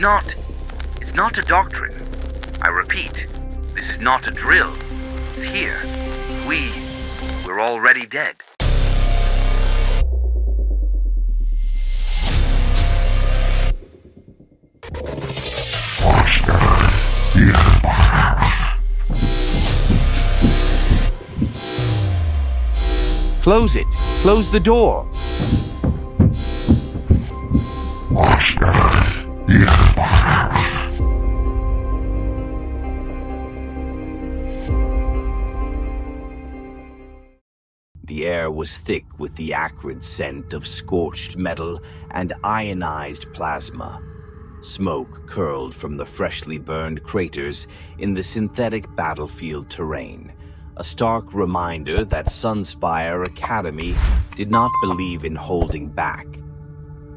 It's not a doctrine. I repeat, this is not a drill. It's here. We're already dead. Close it. Close the door. The air was thick with the acrid scent of scorched metal and ionized plasma. Smoke curled from the freshly burned craters in the synthetic battlefield terrain, a stark reminder that Sunspire Academy did not believe in holding back.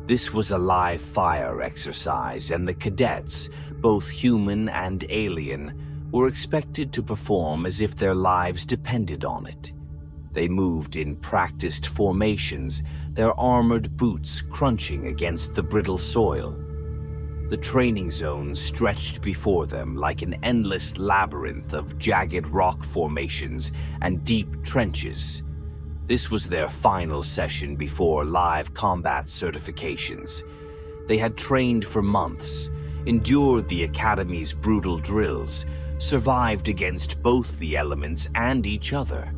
This was a live fire exercise, and the cadets, both human and alien, were expected to perform as if their lives depended on it. They moved in practiced formations, their armored boots crunching against the brittle soil. The training zone stretched before them like an endless labyrinth of jagged rock formations and deep trenches. This was their final session before live combat certifications. They had trained for months, endured the Academy's brutal drills, survived against both the elements and each other.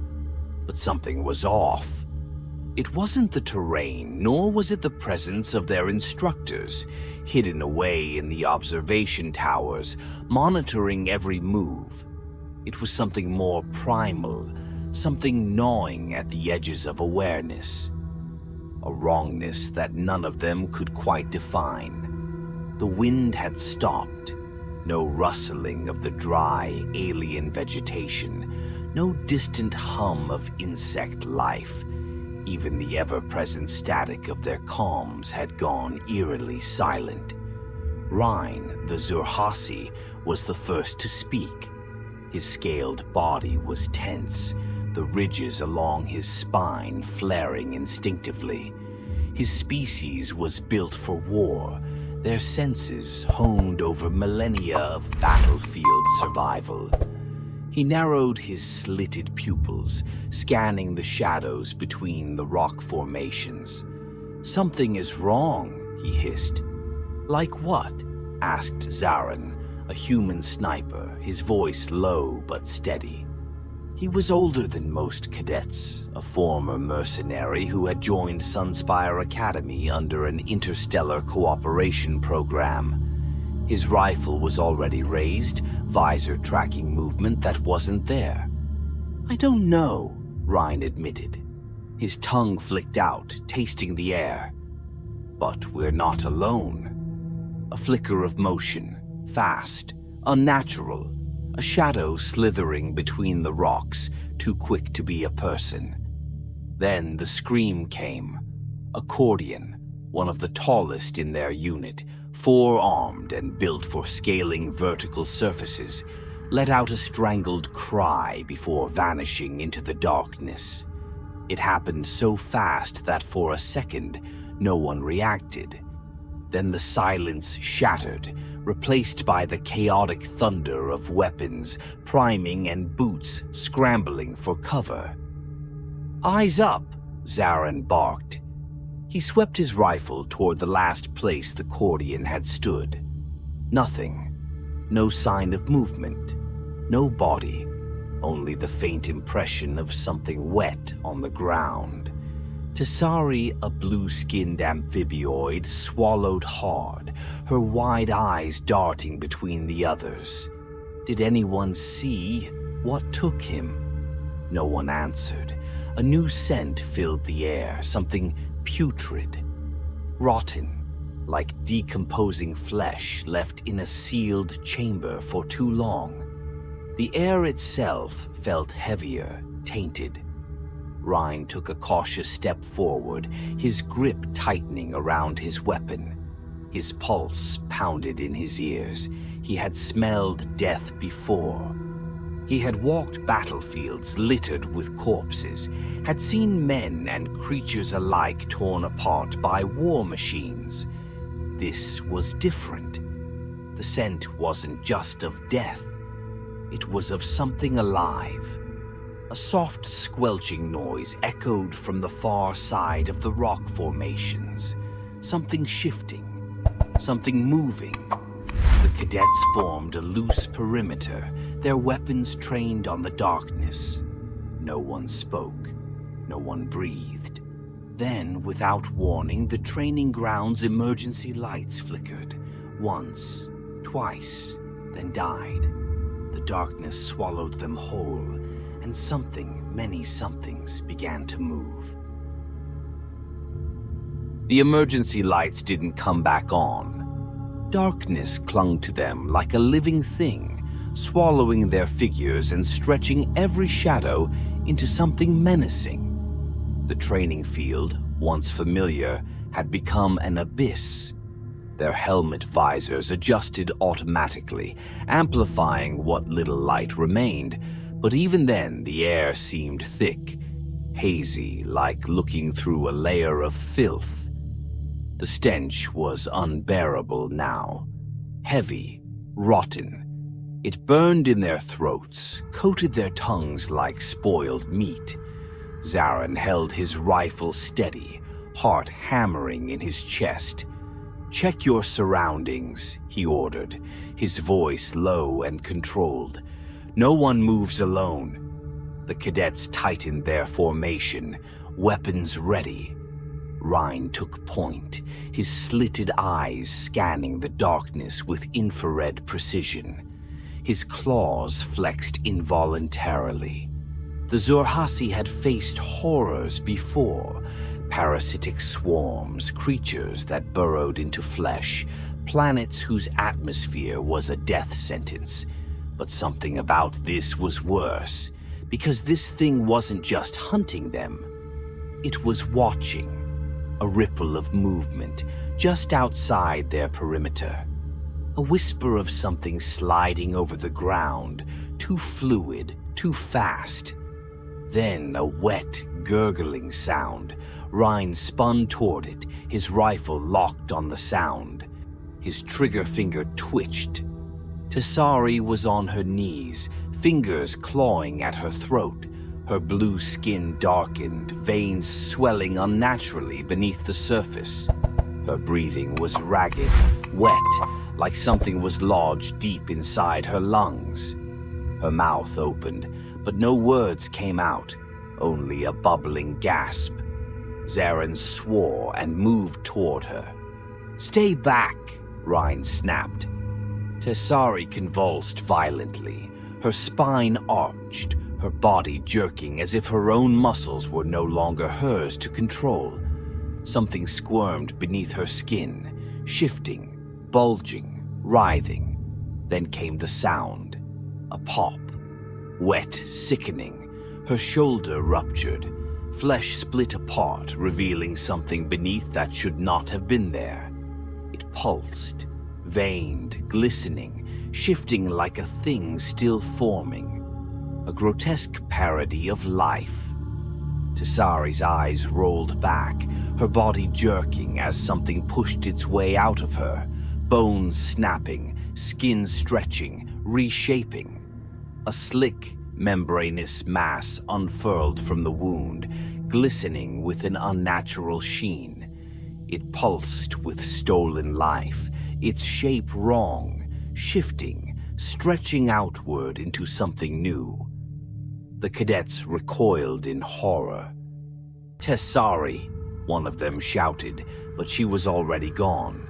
But something was off. It wasn't the terrain, nor was it the presence of their instructors, hidden away in the observation towers, monitoring every move. It was something more primal, something gnawing at the edges of awareness. A wrongness that none of them could quite define. The wind had stopped. No rustling of the dry, alien vegetation. No distant hum of insect life. Even the ever-present static of their comms had gone eerily silent. Rhine, the Zurhasi, was the first to speak. His scaled body was tense, the ridges along his spine flaring instinctively. His species was built for war, their senses honed over millennia of battlefield survival. He narrowed his slitted pupils, scanning the shadows between the rock formations. "Something is wrong," he hissed. "Like what?" asked Zarin, a human sniper, his voice low but steady. He was older than most cadets, a former mercenary who had joined Sunspire Academy under an interstellar cooperation program. His rifle was already raised, visor tracking movement that wasn't there. "I don't know," Rhine admitted. His tongue flicked out, tasting the air. "But we're not alone." A flicker of motion, fast, unnatural, a shadow slithering between the rocks, too quick to be a person. Then the scream came. Accordion, one of the tallest in their unit, four-armed and built for scaling vertical surfaces, let out a strangled cry before vanishing into the darkness. It happened so fast that for a second, no one reacted. Then the silence shattered, replaced by the chaotic thunder of weapons, priming and boots scrambling for cover. "Eyes up!" Zarin barked. He swept his rifle toward the last place the Cordian had stood. Nothing. No sign of movement. No body. Only the faint impression of something wet on the ground. Tessari, a blue-skinned amphibioid, swallowed hard, her wide eyes darting between the others. Did anyone see what took him? No one answered. A new scent filled the air, something putrid, rotten, like decomposing flesh left in a sealed chamber for too long. The air itself felt heavier, tainted. Rhine took a cautious step forward, his grip tightening around his weapon. His pulse pounded in his ears. He had smelled death before. He had walked battlefields littered with corpses, had seen men and creatures alike torn apart by war machines. This was different. The scent wasn't just of death. It was of something alive. A soft squelching noise echoed from the far side of the rock formations. Something shifting, something moving. The cadets formed a loose perimeter, their weapons trained on the darkness. No one spoke. No one breathed. Then, without warning, the training ground's emergency lights flickered. Once, twice, then died. The darkness swallowed them whole, and something, many somethings, began to move. The emergency lights didn't come back on. Darkness clung to them like a living thing, swallowing their figures and stretching every shadow into something menacing. The training field, once familiar, had become an abyss. Their helmet visors adjusted automatically, amplifying what little light remained, but even then the air seemed thick, hazy, like looking through a layer of filth. The stench was unbearable now, heavy, rotten. It burned in their throats, coated their tongues like spoiled meat. Zarin held his rifle steady, heart hammering in his chest. "Check your surroundings," he ordered, his voice low and controlled. "No one moves alone." The cadets tightened their formation, weapons ready. Rhine took point, his slitted eyes scanning the darkness with infrared precision. His claws flexed involuntarily. The Xhorhasi had faced horrors before. Parasitic swarms, creatures that burrowed into flesh, planets whose atmosphere was a death sentence. But something about this was worse, because this thing wasn't just hunting them. It was watching. A ripple of movement just outside their perimeter. A whisper of something sliding over the ground, too fluid, too fast. Then a wet, gurgling sound. Rhine spun toward it, his rifle locked on the sound. His trigger finger twitched. Tessari was on her knees, fingers clawing at her throat. Her blue skin darkened, veins swelling unnaturally beneath the surface. Her breathing was ragged, wet, like something was lodged deep inside her lungs. Her mouth opened, but no words came out, only a bubbling gasp. Zarin swore and moved toward her. "Stay back," Rhine snapped. Tessari convulsed violently, her spine arched, her body jerking as if her own muscles were no longer hers to control. Something squirmed beneath her skin, shifting, bulging, writhing. Then came the sound. A pop. Wet, sickening. Her shoulder ruptured. Flesh split apart, revealing something beneath that should not have been there. It pulsed, veined, glistening, shifting like a thing still forming. A grotesque parody of life. Tessari's eyes rolled back, her body jerking as something pushed its way out of her, bones snapping, skin stretching, reshaping. A slick, membranous mass unfurled from the wound, glistening with an unnatural sheen. It pulsed with stolen life, its shape wrong, shifting, stretching outward into something new. The cadets recoiled in horror. "Tessari," one of them shouted, but she was already gone.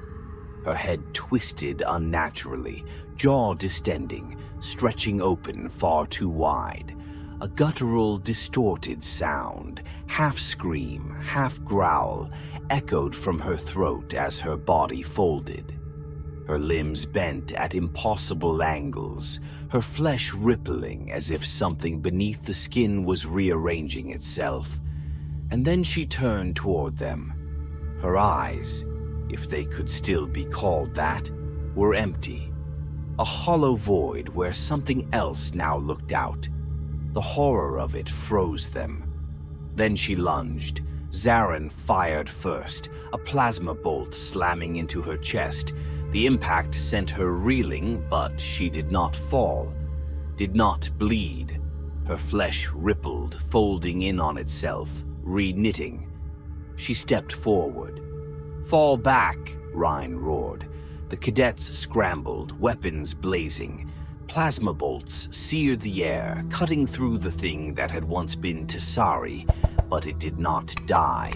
Her head twisted unnaturally, jaw distending, stretching open far too wide. A guttural, distorted sound, half scream, half growl, echoed from her throat as her body folded. Her limbs bent at impossible angles, her flesh rippling as if something beneath the skin was rearranging itself. And then she turned toward them. Her eyes, if they could still be called that, were empty. A hollow void where something else now looked out. The horror of it froze them. Then she lunged. Zarin fired first, a plasma bolt slamming into her chest. The impact sent her reeling, but she did not fall, did not bleed. Her flesh rippled, folding in on itself, re-knitting. She stepped forward. "Fall back," Ryan roared. The cadets scrambled, weapons blazing. Plasma bolts seared the air, cutting through the thing that had once been Tessari, but it did not die.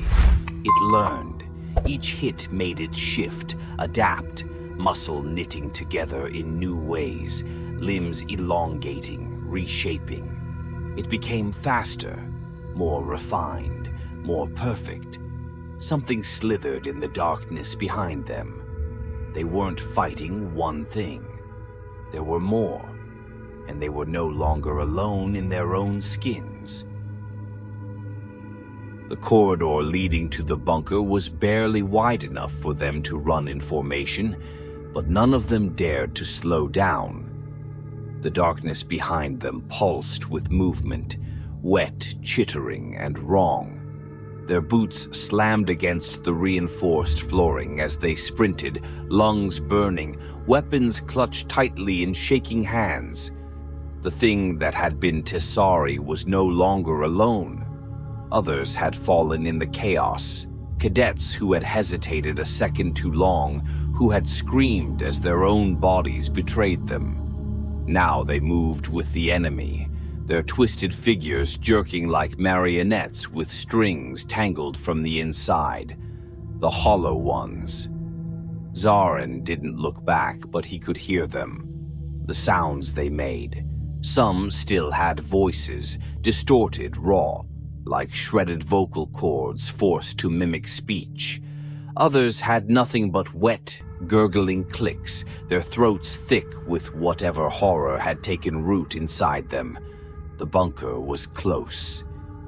It learned. Each hit made it shift, adapt, muscle knitting together in new ways, limbs elongating, reshaping. It became faster, more refined, more perfect. Something slithered in the darkness behind them. They weren't fighting one thing. There were more, and they were no longer alone in their own skins. The corridor leading to the bunker was barely wide enough for them to run in formation, but none of them dared to slow down. The darkness behind them pulsed with movement, wet, chittering, and wrong. Their boots slammed against the reinforced flooring as they sprinted, lungs burning, weapons clutched tightly in shaking hands. The thing that had been Tessari was no longer alone. Others had fallen in the chaos. Cadets who had hesitated a second too long, who had screamed as their own bodies betrayed them. Now they moved with the enemy, their twisted figures jerking like marionettes with strings tangled from the inside. The hollow ones. Zarin didn't look back, but he could hear them. The sounds they made. Some still had voices, distorted, raw, like shredded vocal cords forced to mimic speech. Others had nothing but wet, gurgling clicks, their throats thick with whatever horror had taken root inside them. The bunker was close.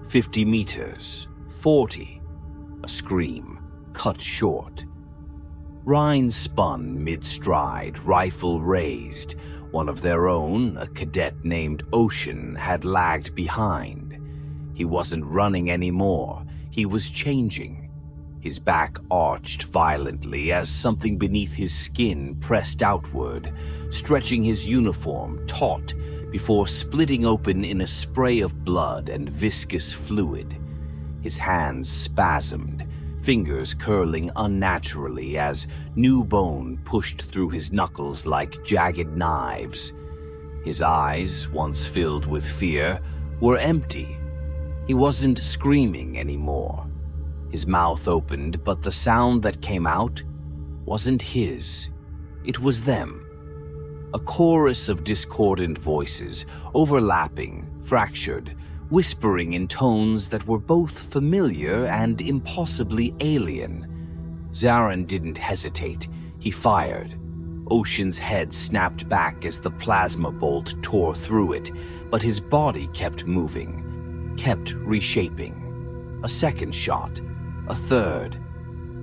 50 meters, 40. A scream, cut short. Rhine spun mid-stride, rifle raised. One of their own, a cadet named Ocean, had lagged behind. He wasn't running anymore. He was changing. His back arched violently as something beneath his skin pressed outward, stretching his uniform taut before splitting open in a spray of blood and viscous fluid. His hands spasmed, fingers curling unnaturally as new bone pushed through his knuckles like jagged knives. His eyes, once filled with fear, were empty. He wasn't screaming anymore. His mouth opened, but the sound that came out wasn't his. It was them. A chorus of discordant voices, overlapping, fractured, whispering in tones that were both familiar and impossibly alien. Zarin didn't hesitate. He fired. Ocean's head snapped back as the plasma bolt tore through it, but his body kept moving. Kept reshaping. A second shot. A third.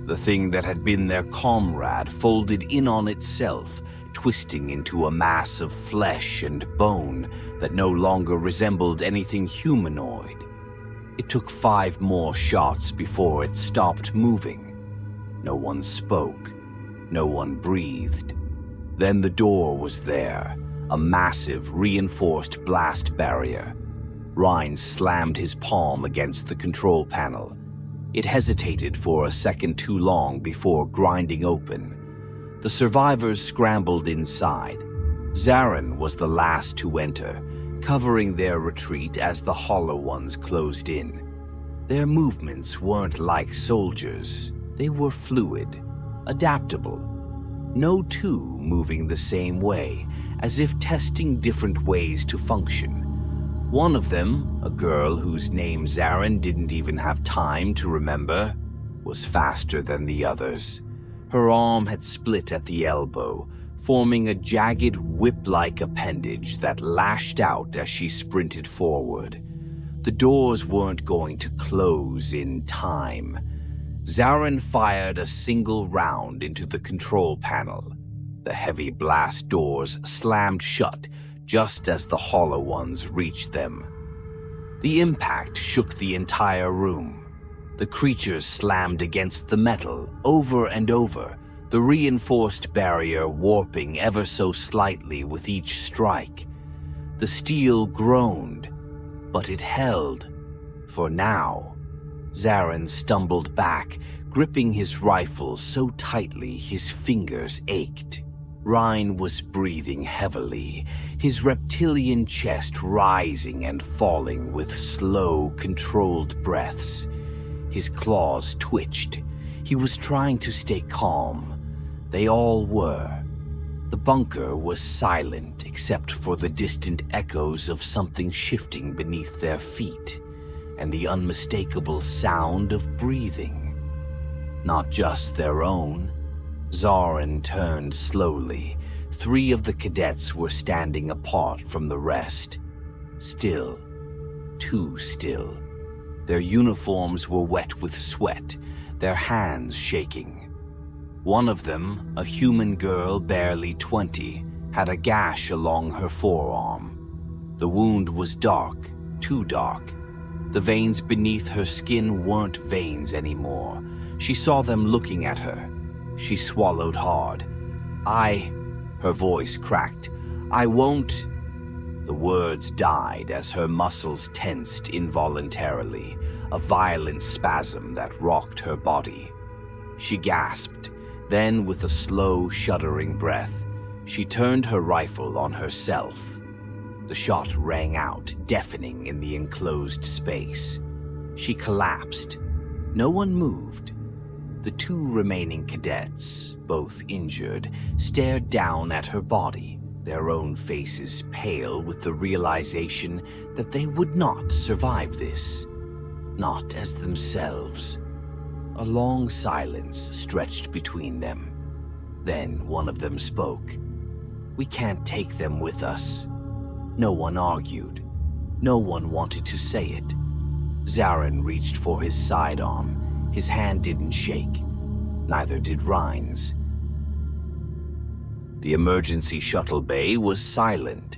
The thing that had been their comrade folded in on itself, twisting into a mass of flesh and bone that no longer resembled anything humanoid. It took 5 more shots before it stopped moving. No one spoke. No one breathed. Then the door was there, a massive, reinforced blast barrier. Rhine slammed his palm against the control panel. It hesitated for a second too long before grinding open. The survivors scrambled inside. Zarin was the last to enter, covering their retreat as the hollow ones closed in. Their movements weren't like soldiers. They were fluid, adaptable. No two moving the same way, as if testing different ways to function. One of them, a girl whose name Zarin didn't even have time to remember, was faster than the others. Her arm had split at the elbow, forming a jagged whip-like appendage that lashed out as she sprinted forward. The doors weren't going to close in time. Zarin fired a single round into the control panel. The heavy blast doors slammed shut just as the hollow ones reached them. The impact shook the entire room. The creatures slammed against the metal over and over, the the reinforced barrier warping ever so slightly with each strike. The steel groaned, but it held. For now. Zarin stumbled back, gripping his rifle so tightly his fingers ached. Ryan was breathing heavily, his reptilian chest rising and falling with slow, controlled breaths. His claws twitched. He was trying to stay calm. They all were. The bunker was silent except for the distant echoes of something shifting beneath their feet, and the unmistakable sound of breathing. Not just their own. Zarin turned slowly. 3 of the cadets were standing apart from the rest. Still. Too still. Their uniforms were wet with sweat, their hands shaking. One of them, a human girl barely 20, had a gash along her forearm. The wound was dark, too dark. The veins beneath her skin weren't veins anymore. She saw them looking at her. She swallowed hard. Her voice cracked. I won't. The words died as her muscles tensed involuntarily, a violent spasm that rocked her body. She gasped. Then, with a slow, shuddering breath, she turned her rifle on herself. The shot rang out, deafening in the enclosed space. She collapsed. No one moved. The 2 remaining cadets, both injured, stared down at her body, their own faces pale with the realization that they would not survive this. Not as themselves. A long silence stretched between them. Then one of them spoke. We can't take them with us. No one argued. No one wanted to say it. Zarin reached for his sidearm. His hand didn't shake. Neither did Ryan's. The emergency shuttle bay was silent.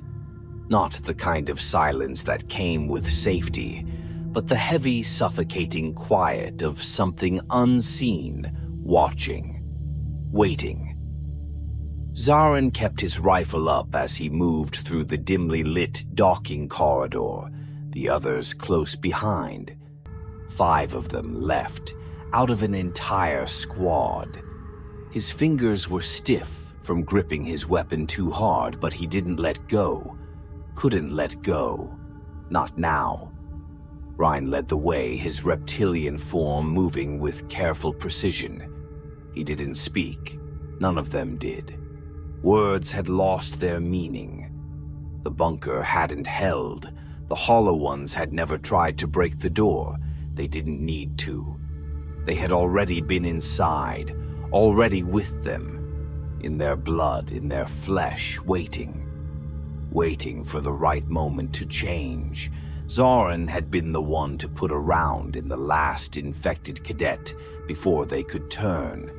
Not the kind of silence that came with safety, but the heavy, suffocating quiet of something unseen, watching, waiting. Zarin kept his rifle up as he moved through the dimly lit docking corridor, the others close behind. 5 of them left, out of an entire squad. His fingers were stiff from gripping his weapon too hard, but he didn't let go. Couldn't let go. Not now. Ryan led the way, his reptilian form moving with careful precision. He didn't speak. None of them did. Words had lost their meaning. The bunker hadn't held. The hollow ones had never tried to break the door. They didn't need to. They had already been inside, already with them, in their blood, in their flesh, waiting for the right moment to change. Zarin had been the one to put a round in the last infected cadet before they could turn.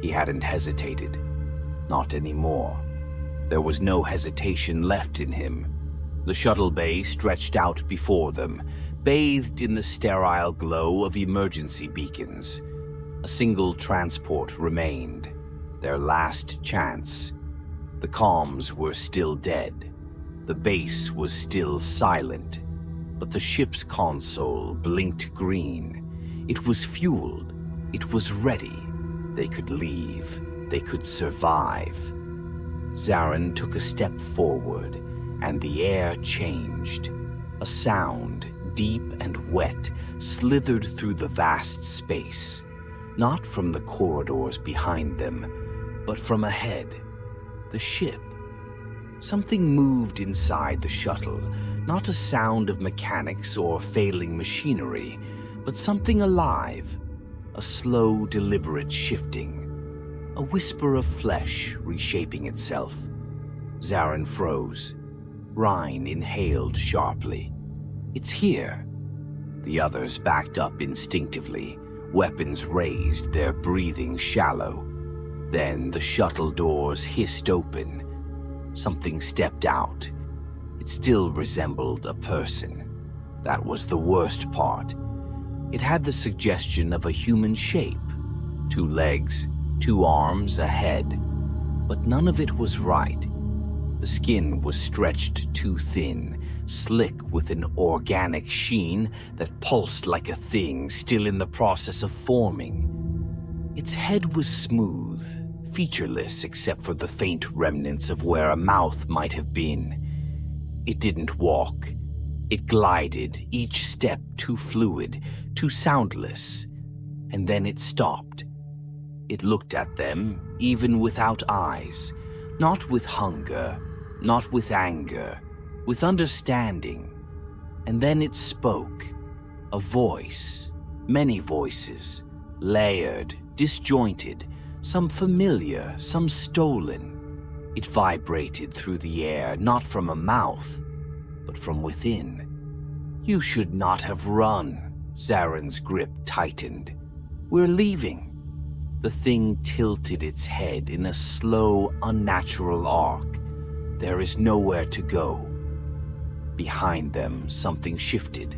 He hadn't hesitated. Not anymore. There was no hesitation left in him. The shuttle bay stretched out before them, bathed in the sterile glow of emergency beacons. A single transport remained, their last chance. The comms were still dead. The base was still silent, but the ship's console blinked green. It was fueled. It was ready. They could leave. They could survive. Zarin took a step forward, and the air changed. A sound, deep and wet, slithered through the vast space, not from the corridors behind them, but from ahead. The ship. Something moved inside the shuttle, not a sound of mechanics or failing machinery, but something alive, a slow, deliberate shifting, a whisper of flesh reshaping itself. Zarin froze. Ryan inhaled sharply. It's here. The others backed up instinctively, weapons raised, their breathing shallow. Then the shuttle doors hissed open. Something stepped out. It still resembled a person. That was the worst part. It had the suggestion of a human shape. 2 legs, 2 arms, a head, but none of it was right. The skin was stretched too thin, slick with an organic sheen that pulsed like a thing still in the process of forming. Its head was smooth, featureless except for the faint remnants of where a mouth might have been. It didn't walk. It glided, each step too fluid, too soundless, and then it stopped. It looked at them, even without eyes, not with hunger, not with anger, with understanding. And then it spoke. A voice, many voices, layered, disjointed, some familiar, some stolen. It vibrated through the air, not from a mouth, but from within. "You should not have run." Zaren's grip tightened. "We're leaving." The thing tilted its head in a slow, unnatural arc. There is nowhere to go. Behind them, something shifted.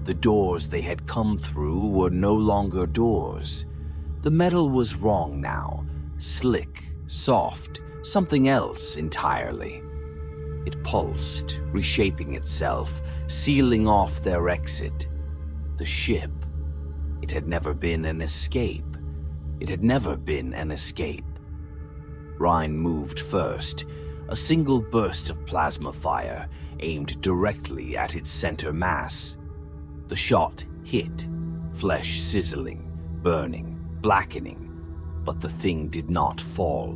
The doors they had come through were no longer doors. The metal was wrong now, slick, soft, something else entirely. It pulsed, reshaping itself, sealing off their exit. The ship. It had never been an escape. It had never been an escape. Ryan moved first, a single burst of plasma fire aimed directly at its center mass. The shot hit, flesh sizzling, burning, blackening, but the thing did not fall.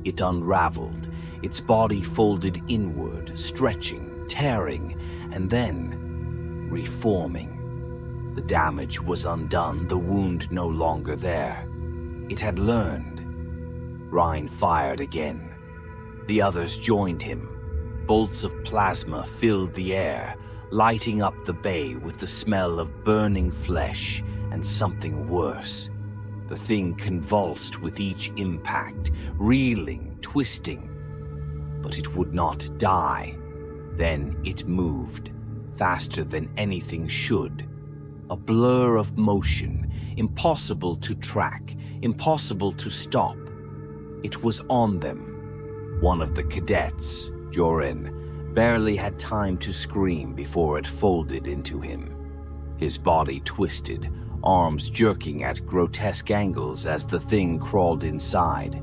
It unraveled, its body folded inward, stretching, tearing, and then reforming. The damage was undone, the wound no longer there. It had learned. Ryan fired again. The others joined him. Bolts of plasma filled the air, lighting up the bay with the smell of burning flesh and something worse. The thing convulsed with each impact, reeling, twisting. But it would not die. Then it moved, faster than anything should. A blur of motion, impossible to track, impossible to stop. It was on them. One of the cadets, Jorin, barely had time to scream before it folded into him. His body twisted, arms jerking at grotesque angles as the thing crawled inside.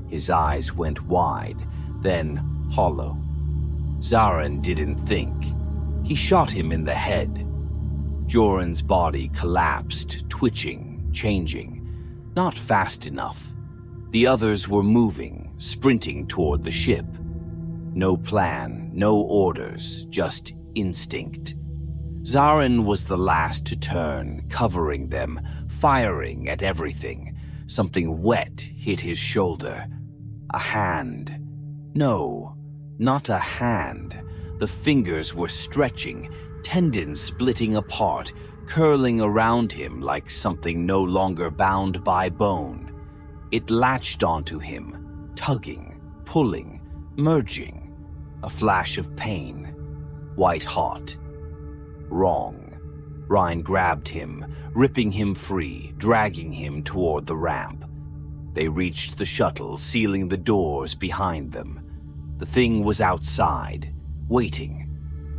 His eyes went wide, then hollow. Zaren didn't think. He shot him in the head. Jorin's body collapsed, twitching, changing. Not fast enough. The others were moving, sprinting toward the ship. No plan, no orders, just instinct. Zaren was the last to turn, covering them, firing at everything. Something wet hit his shoulder. A hand. No, not a hand. The fingers were stretching, tendons splitting apart, curling around him like something no longer bound by bone. It latched onto him, tugging, pulling, merging. A flash of pain. White hot. Wrong. Ryan grabbed him, ripping him free, dragging him toward the ramp. They reached the shuttle, sealing the doors behind them. The thing was outside, waiting.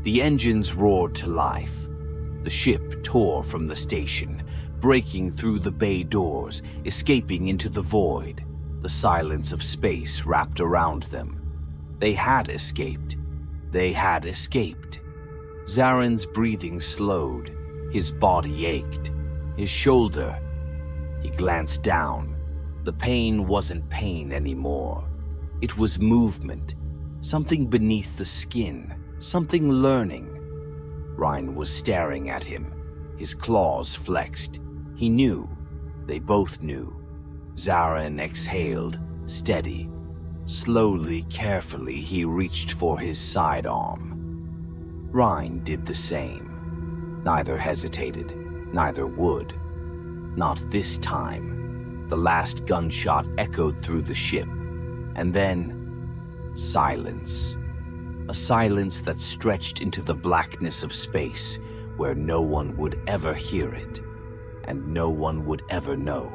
The engines roared to life. The ship tore from the station, breaking through the bay doors, escaping into the void. The silence of space wrapped around them. They had escaped. They had escaped. Zaren's breathing slowed. His body ached. His shoulder. He glanced down. The pain wasn't pain anymore. It was movement. Something beneath the skin. Something learning. Ryan was staring at him. His claws flexed. He knew. They both knew. Zaren exhaled, steady. Slowly, carefully, he reached for his sidearm. Ryan did the same. Neither hesitated, neither would. Not this time. The last gunshot echoed through the ship, and then silence. A silence that stretched into the blackness of space, where no one would ever hear it, and no one would ever know.